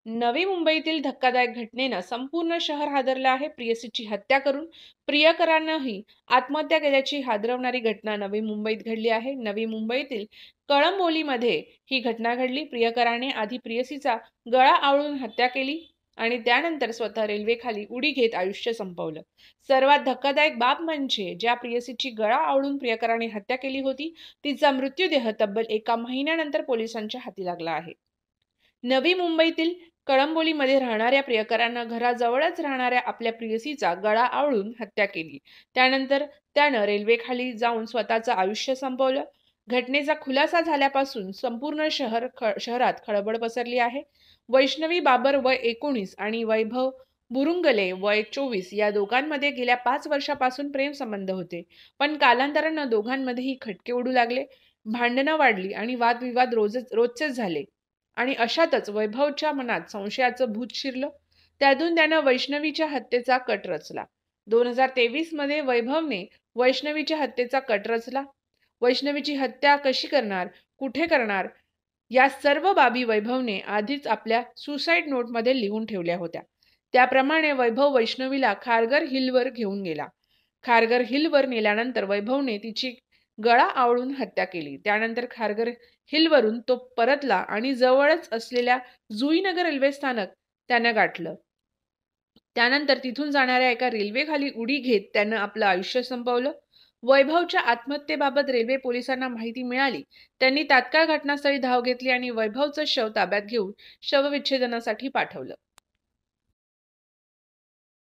नवी मुंबईतील धक्कादायक घटनेनं संपूर्ण शहर हादरलं आहे. प्रेयसीची हत्या करून प्रियकरानंही आत्महत्या केल्याची हादरवणारी घटना नवी मुंबईत घडली आहे. नवी मुंबईतील कळंबोलीमध्ये ही घटना घडली. प्रियकराने आधी प्रेयसीचा गळा आवळून हत्या केली आणि त्यानंतर स्वतः रेल्वेखाली उडी घेत आयुष्य संपवलं. सर्वात धक्कादायक बाब म्हणजे ज्या प्रेयसीची गळा आवळून प्रियकराने हत्या केली होती, तिचा मृत्यूदेह तब्बल 1 महिन्यानंतर पोलिसांच्या हाती लागला आहे. नवी मुंबईतील कळंबोलीमध्ये राहणाऱ्या प्रियकरानं घराजवळच राहणाऱ्या आपल्या प्रेयसीचा गळा आवळून हत्या केली. त्यानंतर त्यानं रेल्वेखाली जाऊन स्वतःचं आयुष्य संपवलं. घटनेचा खुलासा झाल्यापासून संपूर्ण शहरात खळबळ पसरली आहे. वैष्णवी बाबर वय 19 आणि वैभव बुरुंगले वय 24 या दोघांमध्ये गेल्या 5 वर्षापासून प्रेमसंबंध होते. पण कालांतरानं दोघांमध्येही खटके उडू लागले, भांडणं वाढली आणि वादविवाद रोजचेच झाले. आणि अशातच वैभवच्या मनात संशयाचं भूत शिरलं. त्यातून त्यानं वैष्णवीच्या हत्येचा कट रचला. 2023 मध्ये वैभवने वैष्णवीच्या हत्येचा कट रचला. वैष्णवीची हत्या कशी करणार, कुठे करणार, या सर्व बाबी वैभवने आधीच आपल्या सुसाईड नोटमध्ये लिहून ठेवल्या होत्या. त्याप्रमाणे वैभव वैष्णवीला खारघर हिलवर घेऊन गेला. खारघर हिलवर नेल्यानंतर वैभवने तिची गळा आवळून हत्या केली. त्यानंतर खारघर हिलवरून तो परतला आणि जवळच असलेल्या जुईनगर रेल्वे स्थानक त्यानं गाठलं. त्यानंतर तिथून जाणाऱ्या एका रेल्वेखाली उडी घेत त्यानं आपलं आयुष्य संपवलं. वैभवच्या आत्महत्येबाबत रेल्वे पोलिसांना माहिती मिळाली. त्यांनी तात्काळ घटनास्थळी धाव घेतली आणि वैभवचं शव ताब्यात घेऊन शवविच्छेदनासाठी पाठवलं.